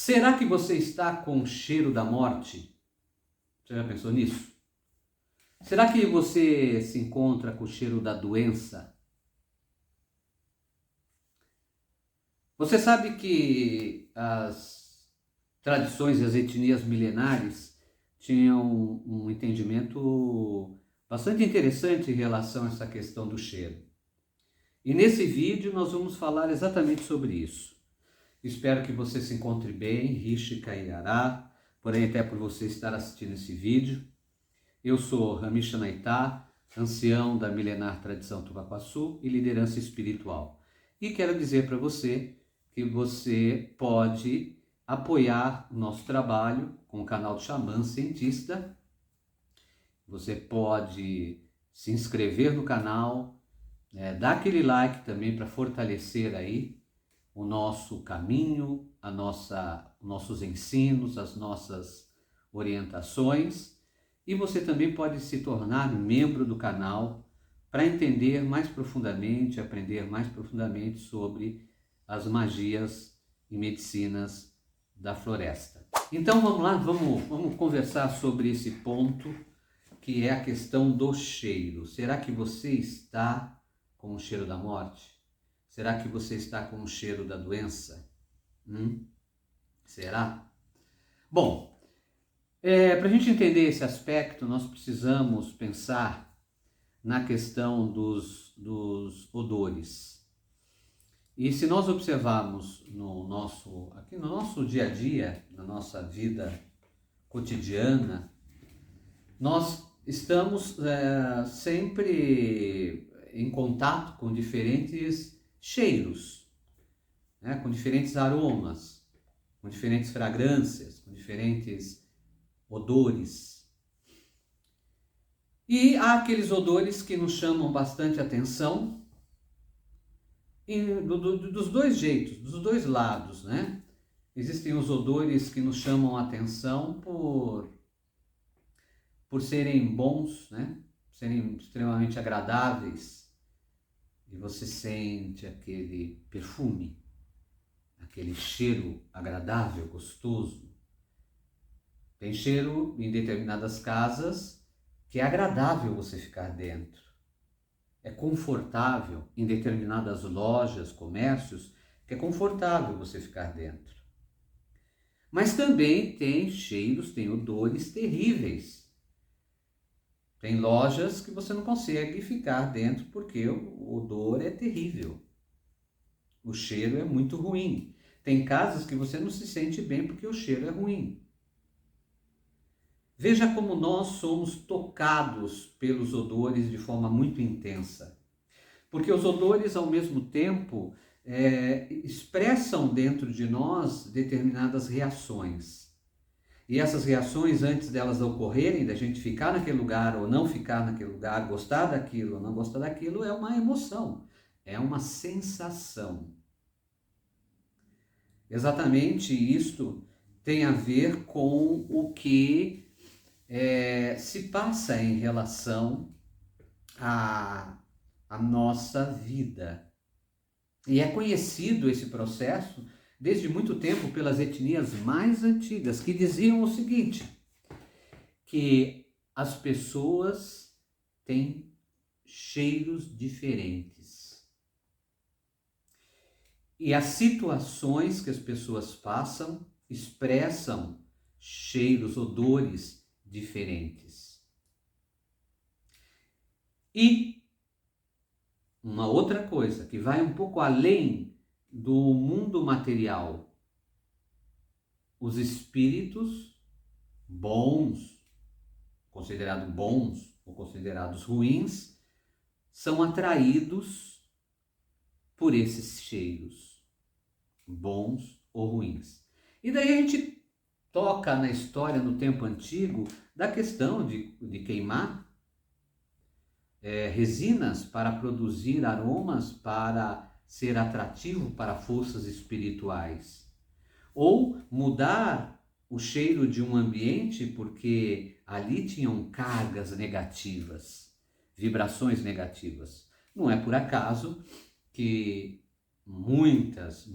Será que você está com o cheiro da morte? Você já pensou nisso? Será que você se encontra com o cheiro da doença? Você sabe que as tradições e as etnias milenares tinham um entendimento bastante interessante em relação a essa questão do cheiro. E nesse vídeo nós vamos falar exatamente sobre isso. Espero que você se encontre bem, Rishi Kairará, porém até por você estar assistindo esse vídeo. Eu sou Ramesh Naitá, ancião da milenar tradição Tupacuaçu e liderança espiritual. E quero dizer para você que você pode apoiar o nosso trabalho com o canal do Xamã Cientista. Você pode se inscrever no canal, dar aquele like também para fortalecer aí o nosso caminho, nossos ensinos, as nossas orientações. E você também pode se tornar membro do canal para entender mais profundamente, aprender mais profundamente sobre as magias e medicinas da floresta. Então vamos lá, vamos conversar sobre esse ponto que é a questão do cheiro. Será que você está com o cheiro da morte? Será que você está com o cheiro da doença? Será? Bom, para a gente entender esse aspecto, nós precisamos pensar na questão dos odores. E se nós observarmos aqui no nosso dia a dia, na nossa vida cotidiana, nós estamos sempre em contato com diferentes cheiros, com diferentes aromas, com diferentes fragrâncias, com diferentes odores. E há aqueles odores que nos chamam bastante atenção, dos dois jeitos, dos dois lados, né? Existem os odores que nos chamam a atenção por serem bons, né? Serem extremamente agradáveis, e você sente aquele perfume, aquele cheiro agradável, gostoso. Tem cheiro em determinadas casas que é agradável você ficar dentro. É confortável em determinadas lojas, comércios, que é confortável você ficar dentro. Mas também tem cheiros, tem odores terríveis. Tem lojas que você não consegue ficar dentro porque o odor é terrível. O cheiro é muito ruim. Tem casas que você não se sente bem porque o cheiro é ruim. Veja como nós somos tocados pelos odores de forma muito intensa. Porque os odores, ao mesmo tempo, expressam dentro de nós determinadas reações. E essas reações, antes delas ocorrerem, da gente ficar naquele lugar ou não ficar naquele lugar, gostar daquilo ou não gostar daquilo, é uma emoção, é uma sensação. Exatamente isto tem a ver com o que se passa em relação à nossa vida. E é conhecido esse processo desde muito tempo pelas etnias mais antigas, que diziam o seguinte, que as pessoas têm cheiros diferentes. E as situações que as pessoas passam expressam cheiros, odores diferentes. E uma outra coisa que vai um pouco além do mundo material. Os espíritos bons, considerados bons ou considerados ruins, são atraídos por esses cheiros, bons ou ruins. E daí a gente toca na história, no tempo antigo, da questão de queimar resinas para produzir aromas para ser atrativo para forças espirituais. Ou mudar o cheiro de um ambiente porque ali tinham cargas negativas, vibrações negativas. Não é por acaso que muitas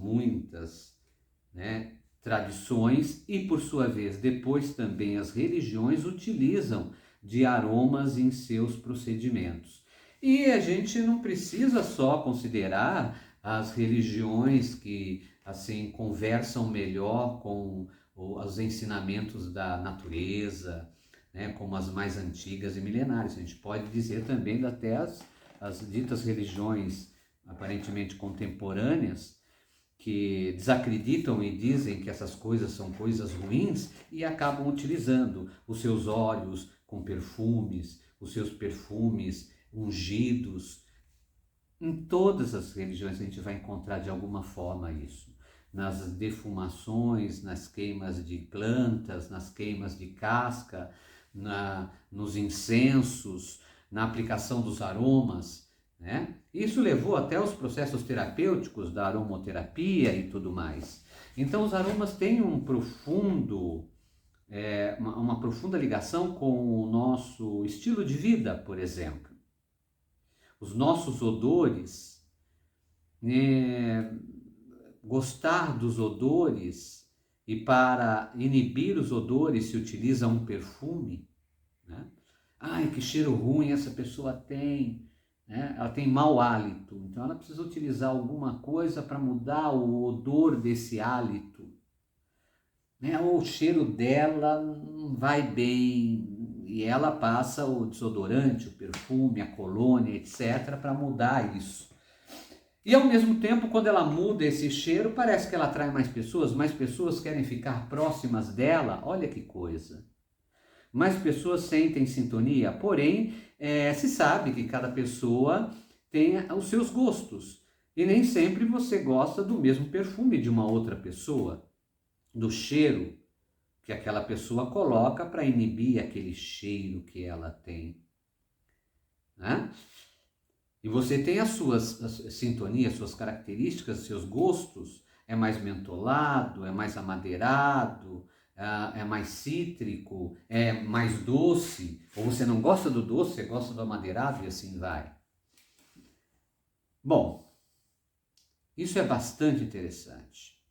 tradições e, por sua vez, depois também as religiões utilizam de aromas em seus procedimentos. E a gente não precisa só considerar as religiões que assim conversam melhor com os ensinamentos da natureza, né, como as mais antigas e milenares. A gente pode dizer também até as ditas religiões aparentemente contemporâneas, que desacreditam e dizem que essas coisas são coisas ruins e acabam utilizando os seus óleos com perfumes, os seus perfumes ungidos. Em todas as religiões a gente vai encontrar de alguma forma isso. Nas defumações, nas queimas de plantas, nas queimas de casca, nos incensos, na aplicação dos aromas, né? Isso levou até os processos terapêuticos da aromoterapia e tudo mais. Então os aromas têm uma profunda ligação com o nosso estilo de vida, por exemplo. Os nossos odores, né? Gostar dos odores, e para inibir os odores se utiliza um perfume, né? Ai, que cheiro ruim essa pessoa tem, né? Ela tem mau hálito, então ela precisa utilizar alguma coisa para mudar o odor desse hálito, né? Ou o cheiro dela não vai bem, e ela passa o desodorante, o perfume, a colônia, etc., para mudar isso. E ao mesmo tempo, quando ela muda esse cheiro, parece que ela atrai mais pessoas querem ficar próximas dela, olha que coisa. Mais pessoas sentem sintonia, porém, se sabe que cada pessoa tem os seus gostos. E nem sempre você gosta do mesmo perfume de uma outra pessoa, do cheiro que aquela pessoa coloca para inibir aquele cheiro que ela tem, né? E você tem as suas sintonias, suas características, seus gostos. É mais mentolado, é mais amadeirado, é mais cítrico, é mais doce. Ou você não gosta do doce, você gosta do amadeirado e assim vai. Bom, isso é bastante interessante.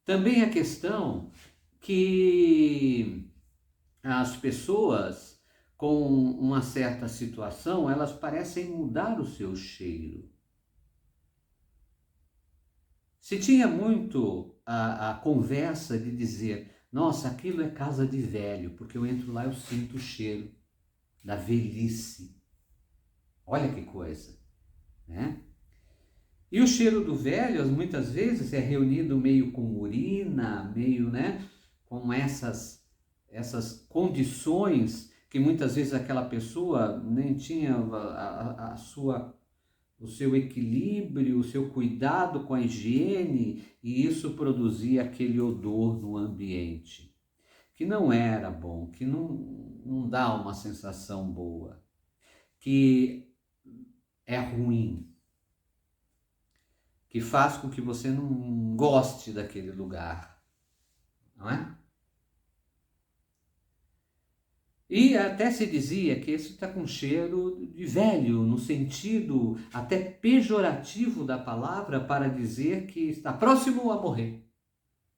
Também a questão que as pessoas com uma certa situação, elas parecem mudar o seu cheiro. Se tinha muito a conversa de dizer, nossa, aquilo é casa de velho, porque eu entro lá e eu sinto o cheiro da velhice. Olha que coisa, né? E o cheiro do velho, muitas vezes, é reunido meio com urina, meio, né, com essas condições que muitas vezes aquela pessoa nem tinha o seu equilíbrio, o seu cuidado com a higiene, e isso produzia aquele odor no ambiente, que não era bom, que não dá uma sensação boa, que é ruim, que faz com que você não goste daquele lugar, não é? E até se dizia que isso está com cheiro de velho, no sentido até pejorativo da palavra, para dizer que está próximo a morrer,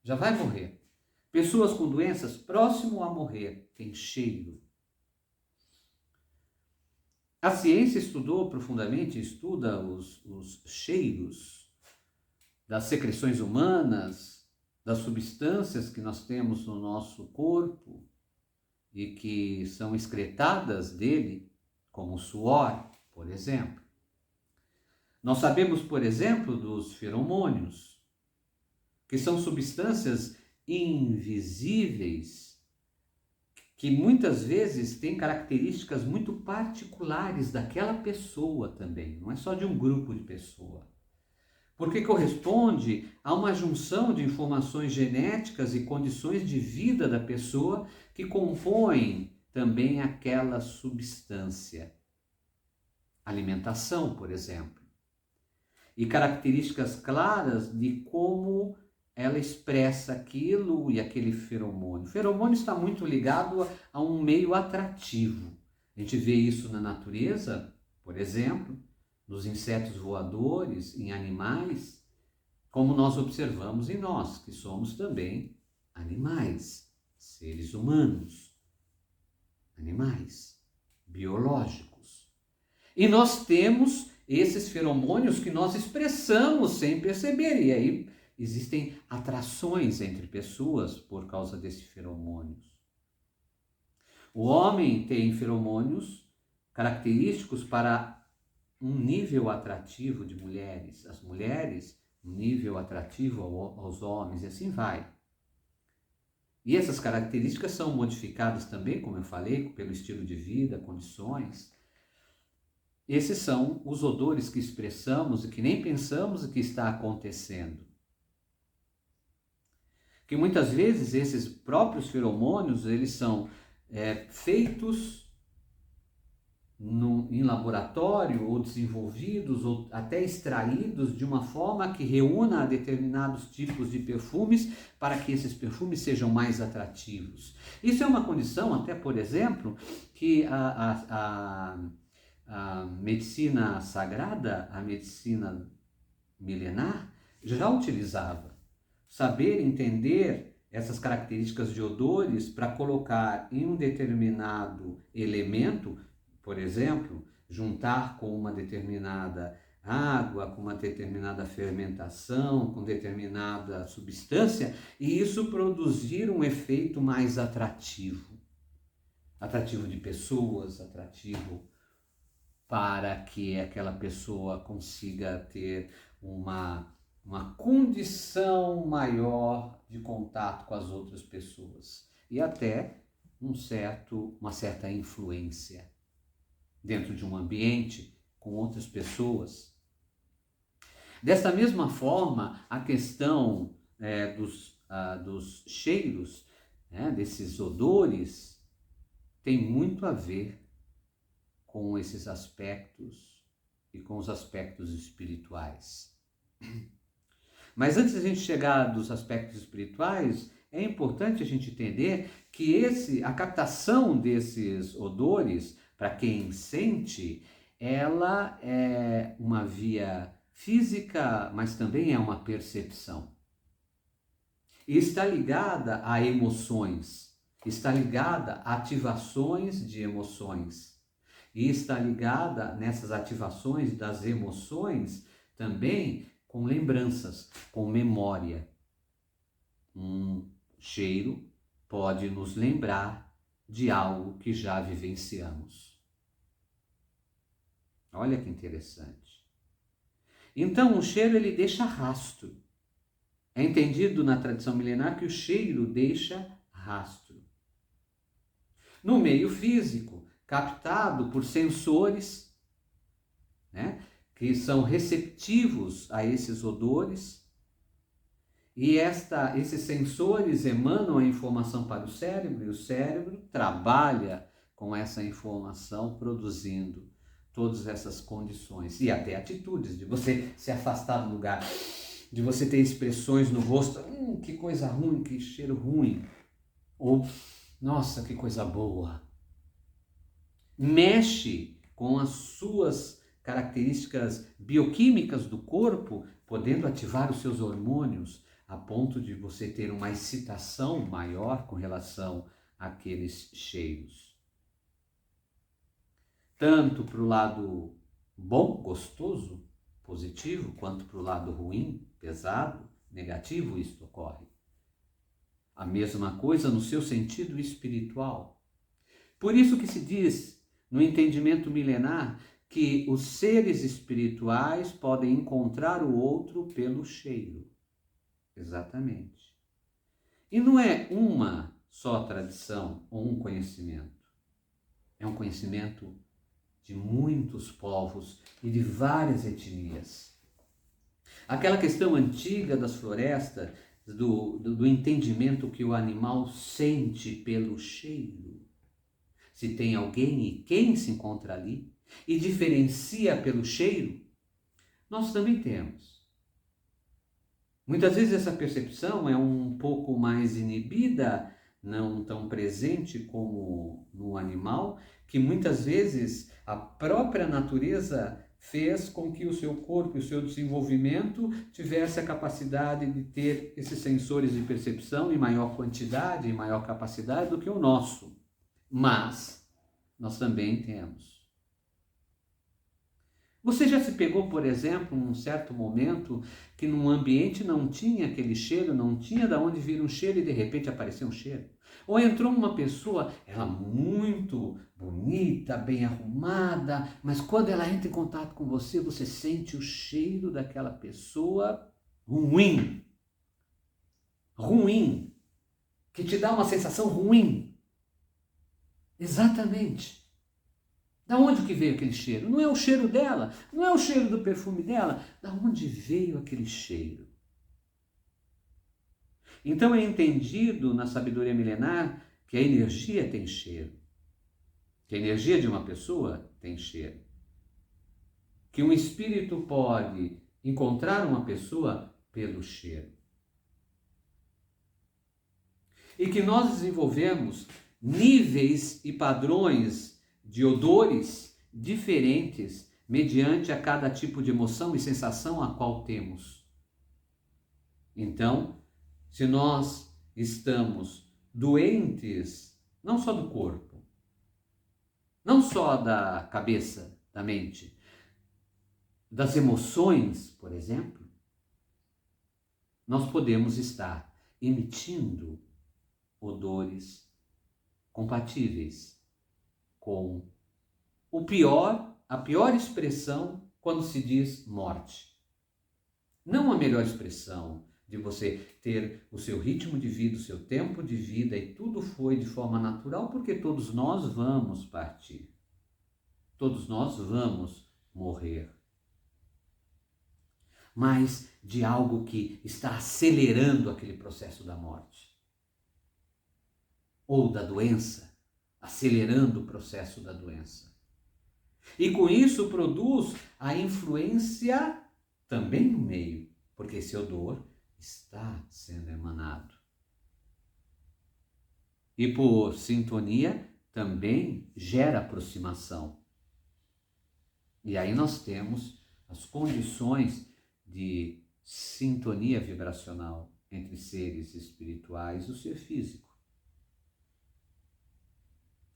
já vai morrer. Pessoas com doenças próximo a morrer têm cheiro. A ciência estudou profundamente, estuda os cheiros das secreções humanas, das substâncias que nós temos no nosso corpo e que são excretadas dele, como o suor, por exemplo. Nós sabemos, por exemplo, dos feromônios, que são substâncias invisíveis, que muitas vezes têm características muito particulares daquela pessoa também, não é só de um grupo de pessoas. Porque corresponde a uma junção de informações genéticas e condições de vida da pessoa que compõem também aquela substância. Alimentação, por exemplo. E características claras de como ela expressa aquilo e aquele feromônio. O feromônio está muito ligado a um meio atrativo. A gente vê isso na natureza, por exemplo, nos insetos voadores, em animais, como nós observamos em nós, que somos também animais, seres humanos, animais, biológicos. E nós temos esses feromônios que nós expressamos sem perceber, e aí existem atrações entre pessoas por causa desses feromônios. O homem tem feromônios característicos para um nível atrativo de mulheres, as mulheres um nível atrativo aos homens, e assim vai. E essas características são modificadas também, como eu falei, pelo estilo de vida, condições. Esses são os odores que expressamos e que nem pensamos o que está acontecendo. Que muitas vezes esses próprios feromônios, eles são feitos em laboratório ou desenvolvidos ou até extraídos de uma forma que reúna determinados tipos de perfumes para que esses perfumes sejam mais atrativos. Isso é uma condição até, por exemplo, que a medicina sagrada, a medicina milenar, já utilizava. Saber entender essas características de odores para colocar em um determinado elemento, por exemplo, juntar com uma determinada água, com uma determinada fermentação, com determinada substância, e isso produzir um efeito mais atrativo. Atrativo de pessoas, atrativo para que aquela pessoa consiga ter uma condição maior de contato com as outras pessoas e até uma certa influência dentro de um ambiente com outras pessoas. Dessa mesma forma, a questão dos cheiros, desses odores, tem muito a ver com esses aspectos e com os aspectos espirituais. Mas antes de a gente chegar dos aspectos espirituais, é importante a gente entender que a captação desses odores, para quem sente, ela é uma via física, mas também é uma percepção. E está ligada a emoções, está ligada a ativações de emoções. E está ligada nessas ativações das emoções também com lembranças, com memória. Um cheiro pode nos lembrar de algo que já vivenciamos. Olha que interessante. Então, o cheiro ele deixa rastro. É entendido na tradição milenar que o cheiro deixa rastro. No meio físico, captado por sensores, que são receptivos a esses odores, e esses sensores emanam a informação para o cérebro, e o cérebro trabalha com essa informação, produzindo todas essas condições, e até atitudes, de você se afastar do lugar, de você ter expressões no rosto, que coisa ruim, que cheiro ruim, ou, nossa, que coisa boa. Mexe com as suas características bioquímicas do corpo, podendo ativar os seus hormônios a ponto de você ter uma excitação maior com relação àqueles cheiros. Tanto para o lado bom, gostoso, positivo, quanto para o lado ruim, pesado, negativo, isto ocorre. A mesma coisa no seu sentido espiritual. Por isso que se diz, no entendimento milenar, que os seres espirituais podem encontrar o outro pelo cheiro. Exatamente. E não é uma só tradição ou um conhecimento. É um conhecimento de muitos povos e de várias etnias. Aquela questão antiga das florestas, do entendimento que o animal sente pelo cheiro. Se tem alguém e quem se encontra ali e diferencia pelo cheiro, nós também temos. Muitas vezes essa percepção é um pouco mais inibida, não tão presente como no animal, que muitas vezes a própria natureza fez com que o seu corpo e o seu desenvolvimento tivesse a capacidade de ter esses sensores de percepção em maior quantidade, em maior capacidade do que o nosso. Mas nós também temos. Você já se pegou, por exemplo, num certo momento que num ambiente não tinha aquele cheiro, não tinha de onde vir um cheiro e de repente apareceu um cheiro? Ou entrou uma pessoa, ela muito bonita, bem arrumada, mas quando ela entra em contato com você, você sente o cheiro daquela pessoa ruim. Ruim. Que te dá uma sensação ruim. Exatamente. Da onde que veio aquele cheiro? Não é o cheiro dela, não é o cheiro do perfume dela. Da onde veio aquele cheiro? Então é entendido na sabedoria milenar que a energia tem cheiro. Que a energia de uma pessoa tem cheiro. Que um espírito pode encontrar uma pessoa pelo cheiro. E que nós desenvolvemos níveis e padrões de odores diferentes mediante a cada tipo de emoção e sensação a qual temos. Então, se nós estamos doentes, não só do corpo, não só da cabeça, da mente, das emoções, por exemplo, nós podemos estar emitindo odores compatíveis com a pior expressão quando se diz morte. Não a melhor expressão de você ter o seu ritmo de vida, o seu tempo de vida e tudo foi de forma natural, porque todos nós vamos partir. Todos nós vamos morrer. Mas de algo que está acelerando aquele processo da morte. Ou da doença, acelerando o processo da doença. E com isso produz a influência também no meio, porque esse odor está sendo emanado. E por sintonia também gera aproximação. E aí nós temos as condições de sintonia vibracional entre seres espirituais e o ser físico.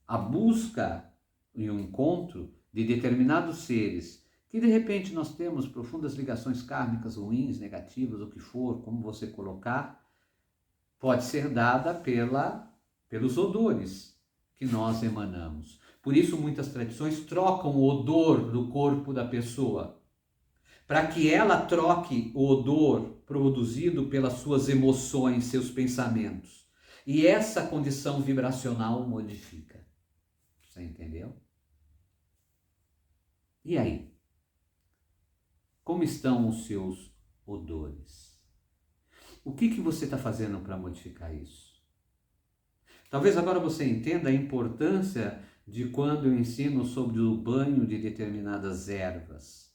A busca e o encontro de determinados seres que de repente nós temos profundas ligações kármicas ruins, negativas, o que for, como você colocar, pode ser dada pelos odores que nós emanamos. Por isso muitas tradições trocam o odor do corpo da pessoa, para que ela troque o odor produzido pelas suas emoções, seus pensamentos. E essa condição vibracional modifica. Você entendeu? E aí? Como estão os seus odores? O que você está fazendo para modificar isso? Talvez agora você entenda a importância de quando eu ensino sobre o banho de determinadas ervas.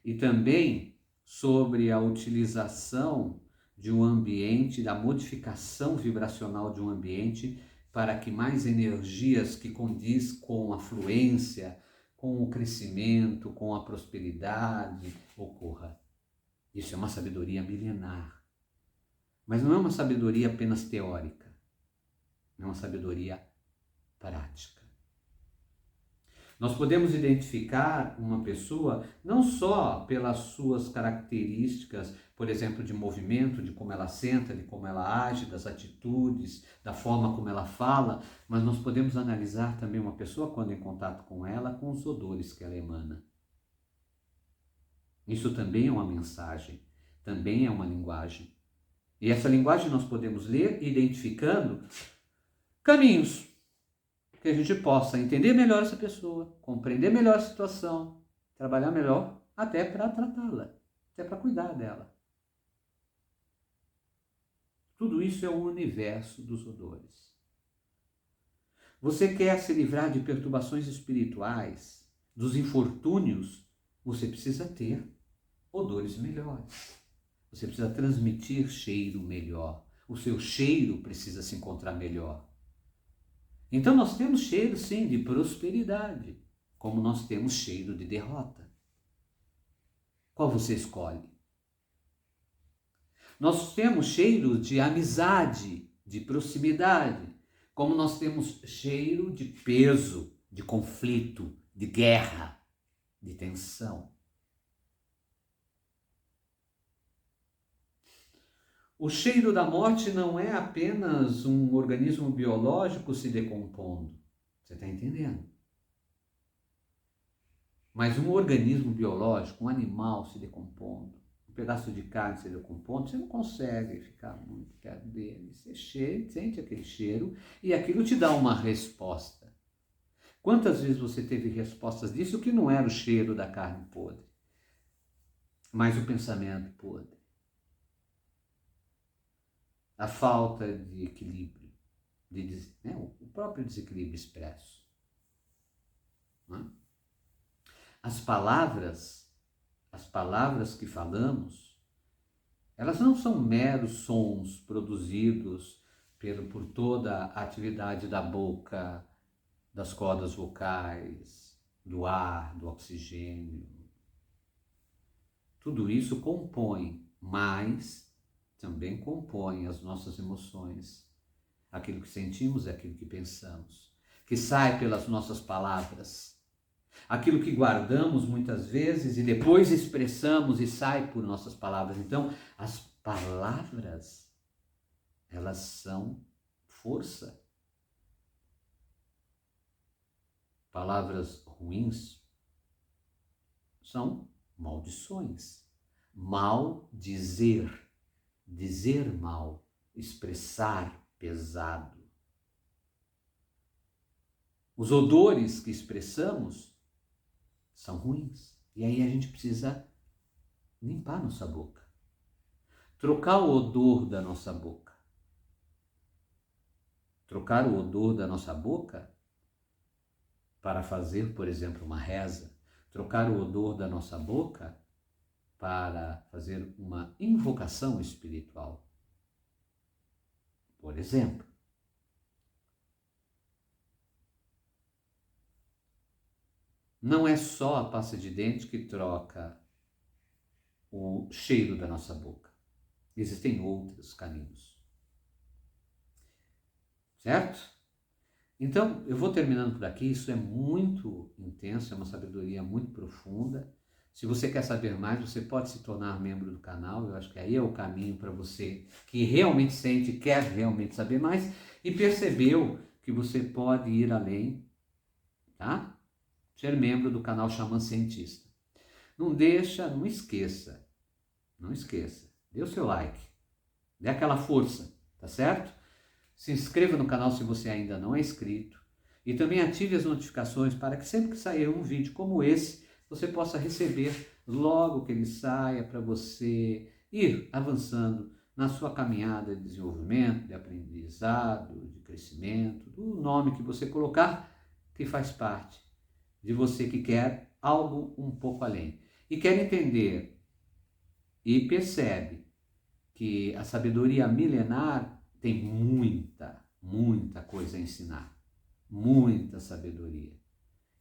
E também sobre a utilização de um ambiente, da modificação vibracional de um ambiente para que mais energias que condiz com a fluência, com o crescimento, com a prosperidade ocorra. Isso é uma sabedoria milenar. Mas não é uma sabedoria apenas teórica. É uma sabedoria prática. Nós podemos identificar uma pessoa não só pelas suas características, por exemplo, de movimento, de como ela senta, de como ela age, das atitudes, da forma como ela fala, mas nós podemos analisar também uma pessoa quando em contato com ela, com os odores que ela emana. Isso também é uma mensagem, também é uma linguagem. E essa linguagem nós podemos ler identificando caminhos que a gente possa entender melhor essa pessoa, compreender melhor a situação, trabalhar melhor, até para tratá-la, até para cuidar dela. Tudo isso é o universo dos odores. Você quer se livrar de perturbações espirituais, dos infortúnios, você precisa ter odores melhores. Você precisa transmitir cheiro melhor. O seu cheiro precisa se encontrar melhor. Então nós temos cheiro, sim, de prosperidade. como nós temos cheiro de derrota. Qual você escolhe? Nós temos cheiro de amizade, de proximidade, como nós temos cheiro de peso, de conflito, de guerra, de tensão. O cheiro da morte não é apenas um organismo biológico se decompondo. Você está entendendo? Mas um organismo biológico, um animal se decompondo, um pedaço de carne se decompondo, você não consegue ficar muito perto dele. Você sente aquele cheiro e aquilo te dá uma resposta. Quantas vezes você teve respostas disso que não era o cheiro da carne podre, mas o pensamento podre? A falta de equilíbrio, o próprio desequilíbrio expresso. Não é? As palavras que falamos, elas não são meros sons produzidos por toda a atividade da boca, das cordas vocais, do ar, do oxigênio. Tudo isso compõe, mas também compõe as nossas emoções, aquilo que sentimos e aquilo que pensamos, que sai pelas nossas palavras, aquilo que guardamos muitas vezes e depois expressamos e sai por nossas palavras. Então, as palavras, elas são força. Palavras ruins são maldições. Mal dizer mal, expressar pesado. Os odores que expressamos são ruins. E aí a gente precisa limpar nossa boca. Trocar o odor da nossa boca. Trocar o odor da nossa boca para fazer, por exemplo, uma reza. Trocar o odor da nossa boca para fazer uma invocação espiritual. Por exemplo, não é só a pasta de dente que troca o cheiro da nossa boca. Existem outros caminhos. Certo? Então, eu vou terminando por aqui. Isso é muito intenso, é uma sabedoria muito profunda. Se você quer saber mais, você pode se tornar membro do canal. Eu acho que aí é o caminho para você que realmente sente, quer realmente saber mais e percebeu que você pode ir além, tá? Ser membro do canal Xamã Cientista. Não esqueça, dê o seu like, dê aquela força, tá certo? Se inscreva no canal se você ainda não é inscrito e também ative as notificações para que sempre que sair um vídeo como esse, você possa receber logo que ele saia para você ir avançando na sua caminhada de desenvolvimento, de aprendizado, de crescimento, do nome que você colocar, que faz parte de você que quer algo um pouco além. E quer entender e percebe que a sabedoria milenar tem muita coisa a ensinar, muita sabedoria.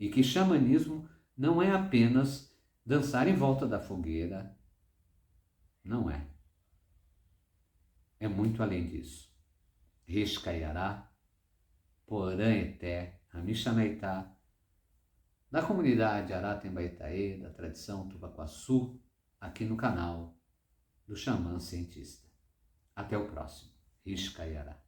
E que xamanismo não é apenas dançar em volta da fogueira, não é. É muito além disso. Rishkayará, Porã-Eté, Amixanaitá, da comunidade Aratembaitaê, da tradição Tupacuaçu, aqui no canal do Xamã Cientista. Até o próximo. Rishkayará.